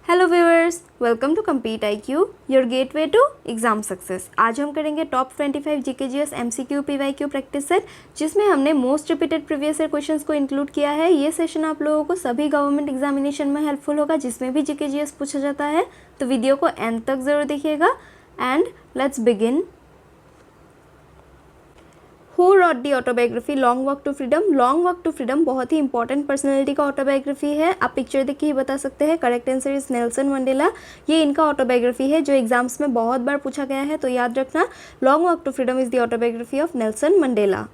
Hello viewers, welcome to compete IQ, your gateway to exam success. आज हम करेंगे top 25 GKGS MCQ PYQ practice set, जिसमें हमने most repeated previous year questions को include किया है। ये सेशन आप लोगों को सभी गवर्नमेंट एग्जामिनेशन में हेल्पफुल होगा, जिसमें भी GKGS पूछा जाता है। तो वीडियो को एंड तक ज़रूर देखिएगा and let's begin. Who wrote the autobiography long walk to freedom? Long walk to freedom बहुत ही इंपॉर्टेंट पर्सनैलिटी का ऑटोबायोग्राफी है। आप पिक्चर देख के ही बता सकते हैं। Correct answer is Nelson Mandela. ये इनका ऑटोबायोग्राफी है जो एग्जाम्स में बहुत बार पूछा गया है, तो याद रखना long walk to freedom is the autobiography of Nelson Mandela.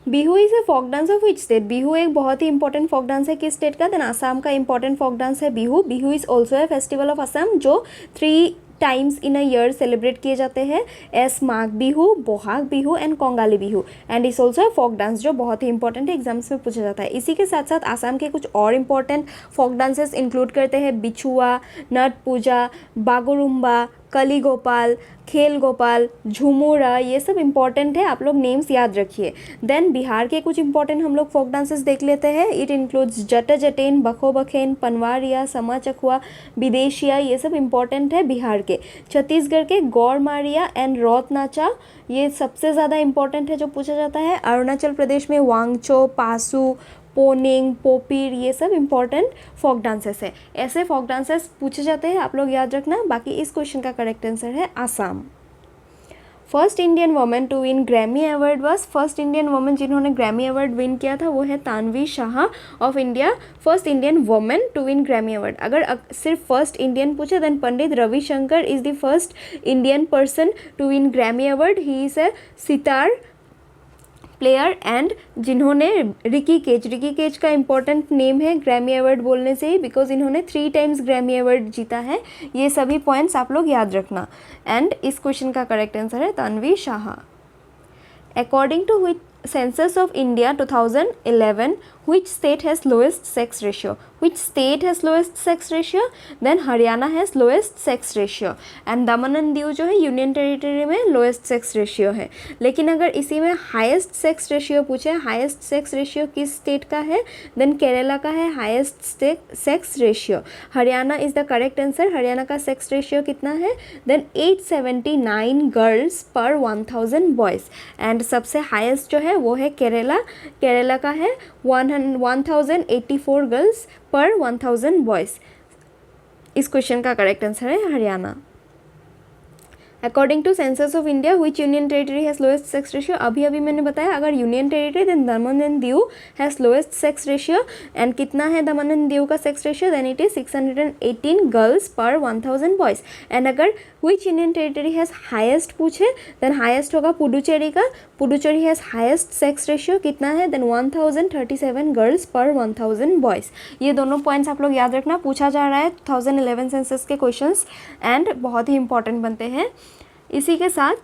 Bihu is a folk dance of which state? Bihu एक बहुत ही इंपॉर्टेंट फोक डांस है किस स्टेट का? देन आसाम का इंपॉर्टेंट फोक डांस है Bihu. Bihu is also a festival of Assam जो 3 times in a year celebrate किए जाते हैं। As Magh Bihu, Bohag Bihu and Kongali Bihu. And is also a folk dance जो बहुत ही इंपॉर्टेंट है, एग्जाम्स में पूछा जाता है। इसी के साथ साथ आसाम के कुछ और इंपॉर्टेंट फोक डांसेस इंक्लूड करते हैं बिछुआ, नट पूजा, बागुरुम्बा, कली गोपाल, खेल गोपाल, झुमुरा। ये सब इंपॉर्टेंट है, आप लोग नेम्स याद रखिए। देन बिहार के कुछ इंपॉर्टेंट हम लोग फोक डांसेस देख लेते हैं। इट इंक्लूड्स जट जटेन, बखो बखेन, पनवारिया, समा चखुआ, विदेशिया। ये सब इंपॉर्टेंट है बिहार के। छत्तीसगढ़ के गौर मारिया एंड रौत नाचा, ये सबसे ज़्यादा इंपॉर्टेंट है जो पूछा जाता है। अरुणाचल प्रदेश में वांगचो, पासू, पोनिंग, पोपीर, ये सब इंपॉर्टेंट फोक डांसेस है। ऐसे फोक डांसेस पूछे जाते हैं, आप लोग याद रखना। बाकी इस क्वेश्चन का करेक्ट आंसर है Assam. First Indian women to win Grammy award was? First Indian women जिन्होंने ग्रैमी अवार्ड विन किया था वो है Tanvi Shah of India. First Indian women to win Grammy award. अगर सिर्फ फर्स्ट इंडियन पूछे then Pandit Ravishankar is the first Indian person to win Grammy award. He is a sitar player and जिन्होंने रिकी केज का इंपॉर्टेंट नेम है ग्रैमी अवार्ड बोलने से ही, बिकॉज इन्होंने 3 times Grammy award जीता है। ये सभी पॉइंट्स आप लोग याद रखना। एंड इस क्वेश्चन का करेक्ट आंसर है Tanvi Shah. According to which census of India 2011 which state has lowest sex ratio? Which state has lowest sex ratio? Then Haryana has lowest sex ratio and Daman and Diu जो है union territory में lowest sex ratio है। लेकिन अगर इसी में highest sex ratio पूछे, highest sex ratio किस स्टेट का है? then केरला का है highest sex ratio। Haryana is the correct answer। Haryana का sex ratio कितना है? then 879 girls per 1000 boys and सबसे highest जो है वो है केरला। केरला का है 1084 गर्ल्स पर 1000 बॉयज़। इस क्वेश्चन का करेक्ट आंसर है Haryana. According to census of India which union territory has lowest sex ratio? अभी मैंने बताया अगर union territory then Daman and Diu has lowest sex ratio. And कितना है दमन एंड दीव का sex ratio? Then it is 618 girls per 1000 boys. And अगर which union territory has highest पूछे then highest होगा पुडुचेरी का। Puducherry has highest sex ratio कितना है? Then 1037 girls per 1000 boys. ये दोनों पॉइंट्स आप लोग याद रखना, पूछा जा रहा है 2011 सेंसस के क्वेश्चंस एंड बहुत ही इंपॉर्टेंट बनते हैं। इसी के साथ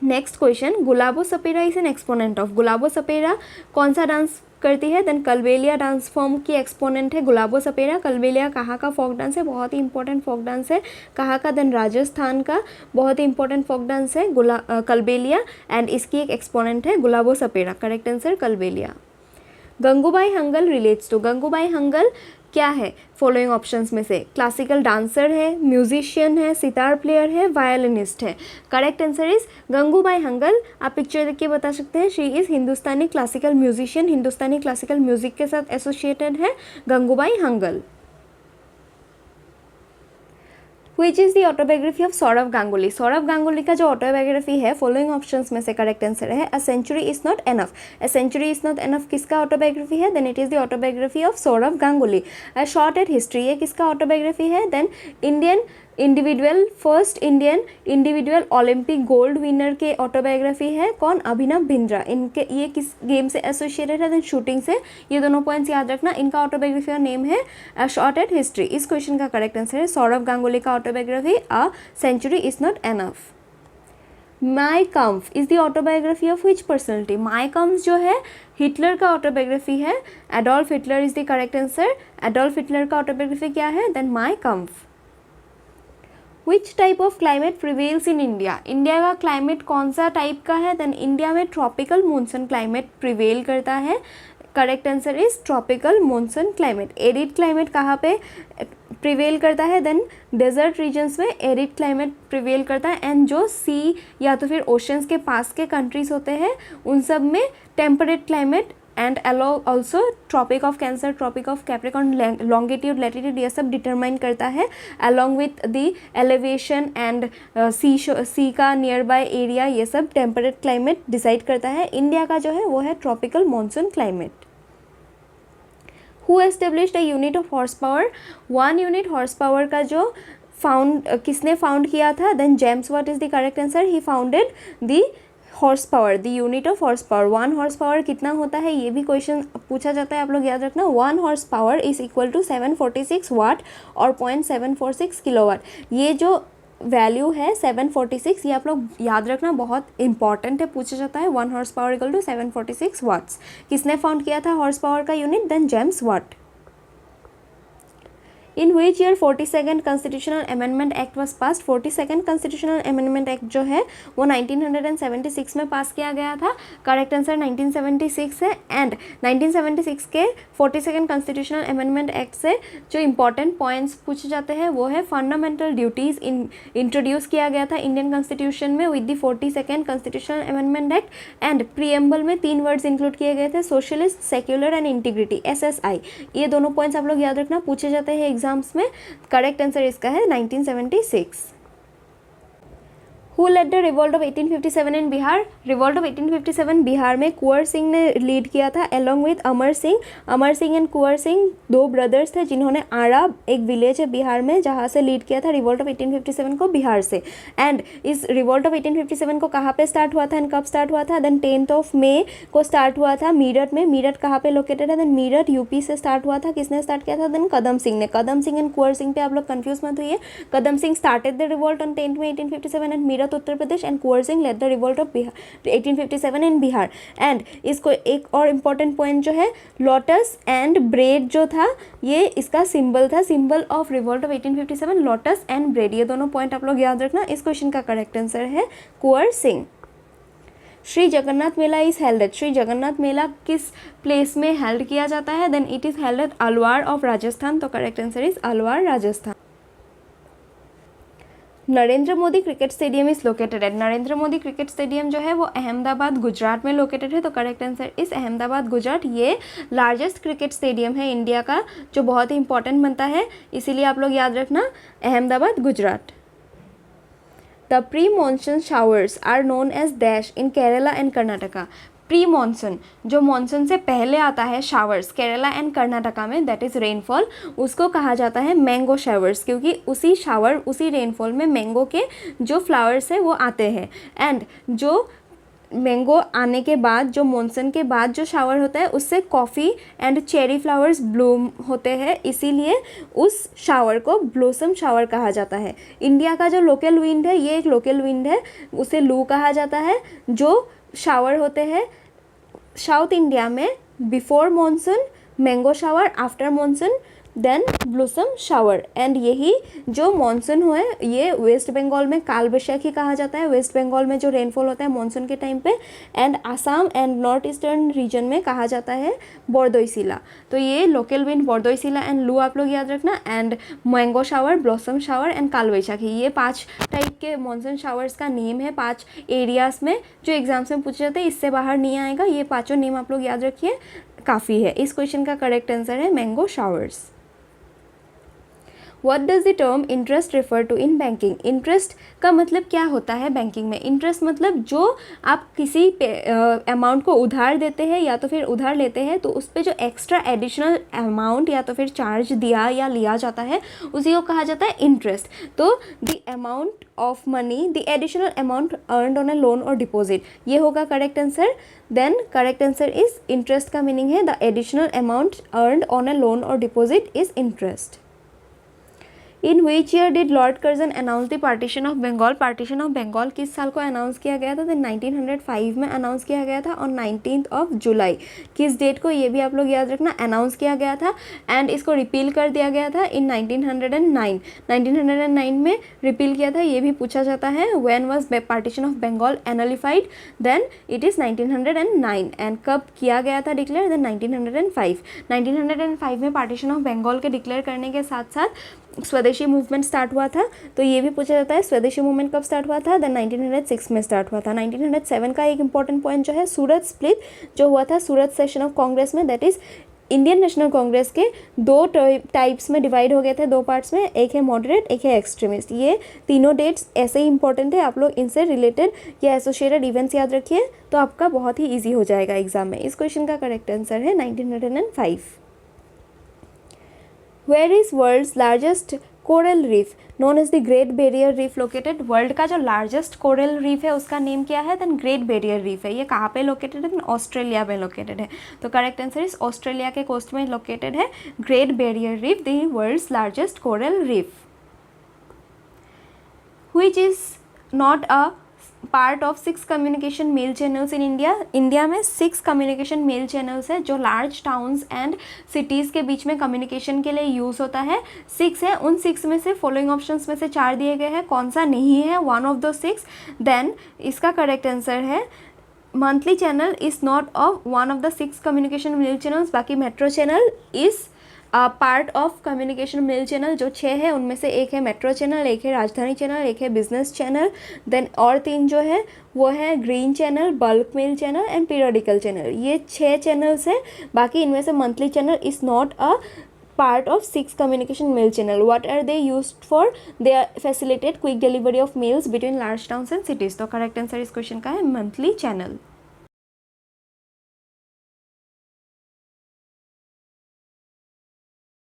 next question, Gulabo Sapera is an exponent of? Gulabo Sapera कौन सा डांस करती है? देन कलबेलिया डांस फॉर्म की एक्सपोनेंट है गुलाबो सपेरा। कलबेलिया कहाँ का फोक डांस है? बहुत ही इंपॉर्टेंट फोक डांस है। कहाँ का? देन राजस्थान का बहुत ही इंपॉर्टेंट फोक डांस है कलबेलिया एंड इसकी एक एक्सपोनेंट है Gulabo Sapera. Correct answer Kalbelia. Gangubai Hangal relates to? Gangubai Hangal क्या है फॉलोइंग ऑप्शंस में से? क्लासिकल डांसर है, म्यूजिशियन है, सितार प्लेयर है, वायलिनिस्ट है। Correct answer is Gangubai Hangal. आप पिक्चर देख के बता सकते हैं। She is Hindustani classical musician, Hindustani classical music के साथ एसोसिएटेड है Gangubai Hangal. Which is the autobiography of Sourav Ganguly? Sourav Ganguly का जो ऑटोबायोग्राफी है फॉलोइंग ऑप्शंस में से करेक्ट आंसर है a century is not enough. A century is not enough किसका ऑटोबायोग्राफी है? Then it is the autobiography of Sourav Ganguly. A shot at history ये किसका ऑटोबायोग्राफी है? Then Indian individual first Indian individual Olympic gold winner के autobiography है कौन? अभिनव बिंद्रा। इनके ये किस गेम से एसोसिएटेड है? देन शूटिंग से। ये दोनों पॉइंट्स याद रखना। इनका ऑटोबायोग्राफी का नेम है अ शॉर्ट एट हिस्ट्री। इस क्वेश्चन का करेक्ट आंसर है सौरव गांगुली का autobiography a century is not enough. Mein Kampf is the autobiography of which personality? Mein Kampf जो है हिटलर का ऑटोबायोग्राफी है। Adolf Hitler is the correct answer. Adolf Hitler का autobiography क्या है? Then Mein Kampf. Which type of climate prevails in India? India का climate कौन सा टाइप का है? देन इंडिया में ट्रॉपिकल मॉनसून क्लाइमेट प्रिवेल करता है। Correct answer is tropical monsoon climate. Arid climate कहाँ पे प्रिवेल करता है? देन डेजर्ट रीजन्स में एरिड क्लाइमेट प्रिवेल करता है, एंड जो सी या तो फिर ओशंस के पास के कंट्रीज होते हैं उन सब में temperate climate and also tropic of cancer, tropic of capricorn, longitude, latitude, ये सब डिटरमाइन करता है along with the elevation and sea का नियर बाय एरिया, ये सब टेम्परेट क्लाइमेट डिसाइड करता है। इंडिया का जो है वो है tropical monsoon climate. Who established a unit of horse power? 1 unit horse power का जो किसने फाउंड किया था? Then James Watt is the correct answer? He founded the horse power, the unit of horse power. 1 horse power कितना होता है, ये भी क्वेश्चन पूछा जाता है, आप लोग याद रखना। 1 horse power is equal to 746 watt और 0.746 किलोवाट। ये जो वैल्यू है 746, ये आप लोग याद रखना, बहुत इंपॉर्टेंट है, पूछा जाता है। 1 horse power equal to 746 watts. किसने फाउंड किया था हॉर्स पावर का unit? Then James Watt. In which year 42nd constitutional amendment act was pass? 42nd constitutional amendment act जो है वो 1976 में पास किया गया था। करेक्ट आंसर 1976 है। एंड 1976 के 42nd कॉन्स्टिट्यूशनल अमेंडमेंट एक्ट से जो इंपॉर्टेंट पॉइंट्स पूछे जाते हैं वो है फंडामेंटल ड्यूटीज़ इंट्रोड्यूस किया गया था इंडियन कॉन्स्टिट्यूशन में with the 42nd constitutional amendment act, and preamble में 3 वर्ड्स इंक्लूड किए गए थे, socialist, secular and integrity, SSI। ये दोनों पॉइंट्स आप लोग याद रखना, पूछे जाते हैं एग्जाम्स में। करेक्ट आंसर इसका है 1976। Who led the revolt of 1857 in Bihar? Revolt of 1857 Bihar में कुंवर सिंह ने लीड किया था along with Amar Singh. Amar Singh and Kunwar Singh 2 brothers थे जिन्होंने आरा, एक विलेज है बिहार में, जहाँ से लीड किया था रिवॉल्ट ऑफ 1857 को बिहार से। एंड इस रिवॉल्ट ऑफ 1857 को कहाँ पे स्टार्ट हुआ था एंड कब स्टार्ट हुआ था? देन 10 मई को स्टार्ट हुआ था मेरठ में। मेरठ कहाँ पे लोकेटेड है? देन मेरठ यूपी से स्टार्ट हुआ था। किसने स्टार्ट किया था? देन कदम सिंह ने। कदम सिंह एंड कुंवर सिंह पे आप लोग कंफ्यूज मत हुई है। Kadam Singh started the revolt on 10 May 1857 at Meerut Uttar Pradesh, and Kunwar Singh led the revolt of 1857 in Bihar. And इसको एक और इम्पॉर्टेंट पॉइंट जो है, लोटस एंड ब्रेड जो था ये इसका सिंबल था, symbol of revolt of 1857, lotus and bread. ये दोनों पॉइंट आप लोग याद रखना। इस क्वेश्चन का करेक्ट आंसर है Kunwar Singh. Shri Jagannath Mela is held at? Shri Jagannath Mela किस प्लेस में हेल्ड किया जाता है? Then it is held at Alwar of Rajasthan. तो correct answer is Alwar, Rajasthan. Narendra Modi cricket stadium is located at? Narendra Modi cricket stadium जो है वो अहमदाबाद, गुजरात में लोकेटेड है। तो correct answer is Ahmedabad, Gujarat. ये लार्जेस्ट क्रिकेट स्टेडियम है इंडिया का, जो बहुत ही इंपॉर्टेंट बनता है, इसीलिए आप लोग याद रखना Ahmedabad, Gujarat. The pre monsoon showers are known as dash in Kerala and Karnataka? Pre monsoon, जो मॉनसून से पहले आता है, शावर्स केरला एंड कर्नाटका में, दैट इज़ रेनफॉल, उसको कहा जाता है मैंगो शावर्स, क्योंकि उसी शावर, उसी रेनफॉल में मैंगो के जो फ्लावर्स हैं वो आते हैं। एंड जो मैंगो आने के बाद, जो मॉनसून के बाद जो शावर होता है, उससे coffee and cherry flowers Bloom होते हैं, इसीलिए उस शावर को ब्लोसम शावर कहा जाता है। इंडिया का जो लोकल विंड है, ये एक लोकल विंड है, उसे लू कहा जाता है। जो शावर होते हैं साउथ इंडिया में, before monsoon mango shower, after monsoon then blossom shower. And यही जो मॉनसून हुए ये वेस्ट बंगाल में कालबैशाखी कहा जाता है, वेस्ट बंगाल में जो रेनफॉल होता है मॉनसून के टाइम पे, and Assam and north eastern region में कहा जाता है बरदोईसिला। तो ये लोकल विंड बरदोईसिला एंड लू आप लोग याद रखना। And mango shower, blossom shower and Kalbaishakhi, ये 5 टाइप के मॉनसून शावर्स का नेम है 5 एरियाज़ में, जो एग्जाम्स में पूछे जाते हैं, इससे बाहर नहीं आएगा। ये 5 नेम आप लोग याद रखिए, काफ़ी है। इस क्वेश्चन का करेक्ट आंसर है mango showers. What does the term interest refer to in banking? Interest का मतलब क्या होता है बैंकिंग में? इंटरेस्ट मतलब जो आप किसी अमाउंट को उधार देते हैं या तो फिर उधार लेते हैं, तो उस पर जो एक्स्ट्रा एडिशनल अमाउंट या तो फिर चार्ज दिया या लिया जाता है, उसी को कहा जाता है इंटरेस्ट। तो the amount of money, the additional amount earned on a loan और डिपॉजिट, ये होगा correct answer. Then correct answer is interest का मीनिंग है the additional amount earned on a loan और deposit is interest. In which year did Lord Curzon announce the partition of Bengal? Partition of Bengal किस साल को announce किया गया था? तो 1905 में अनाउंस किया गया था ऑन 19 जुलाई। किस डेट को, ये भी आप लोग याद रखना, अनाउंस किया गया था एंड इसको रिपील कर दिया गया था इन 1909। 1909 में रिपील किया था, ये भी पूछा जाता है। When was partition of Bengal annulled? Then it is 1909। And कब किया गया था डिक्लेयर? देन 1905। 1905 में पार्टीशन ऑफ बंगाल के डिक्लेयर करने के साथ साथ स्वदेशी मूवमेंट स्टार्ट हुआ था। तो ये भी पूछा जाता है स्वदेशी मूवमेंट कब स्टार्ट हुआ था? देन 1906 में स्टार्ट हुआ था। 1907 का एक इंपॉर्टेंट पॉइंट जो है सूरत स्प्लिट जो हुआ था सूरत सेशन ऑफ कांग्रेस में, that is Indian national Congress के दो टाइप्स में डिवाइड हो गए थे, दो पार्ट्स में, एक है मॉडरेट एक है एक्सट्रीमिस्ट। ये तीनों डेट्स ऐसे ही इंपॉर्टेंट है, आप लोग इनसे रिलेटेड या एसोसिएटेड इवेंट्स याद रखिए तो आपका बहुत ही ईजी हो जाएगा एग्जाम में। इस क्वेश्चन का करेक्ट आंसर है 1905। Where is world's largest coral reef known as the great barrier reef located? World का जो लार्जेस्ट कोरल रीफ है उसका नेम क्या है? देन ग्रेट बैरियर रीफ है। ये कहाँ पे लोकेटेड है? ऑस्ट्रेलिया में लोकेटेड है। तो करेक्ट आंसर इज ऑस्ट्रेलिया के कोस्ट में लोकेटेड है great barrier reef, the world's largest coral reef. Which is not a part of 6 communication mail channels in India? India में 6 कम्युनिकेशन मेल चैनल्स है जो large towns and cities के बीच में communication के लिए यूज़ होता है। 6 है, उन 6 में से फॉलोइंग ऑप्शंस में से 4 दिए गए हैं, कौन सा नहीं है वन ऑफ द 6? देन इसका करेक्ट आंसर है monthly channel is not of one of the 6 communication mail channels. बाकी metro channel is part of communication mail channel. जो 6 है उनमें से एक है मेट्रो चैनल, एक है राजधानी चैनल, एक है बिजनेस चैनल, देन और 3 जो है वो है green channel, bulk mail channel and periodical channel. ये 6 चैनल्स हैं। बाकी इनमें से monthly channel is not a part of 6 communication mail channel. What are they used for? They are facilitate quick delivery of mails between large towns and cities. तो correct answer इस question का है monthly channel.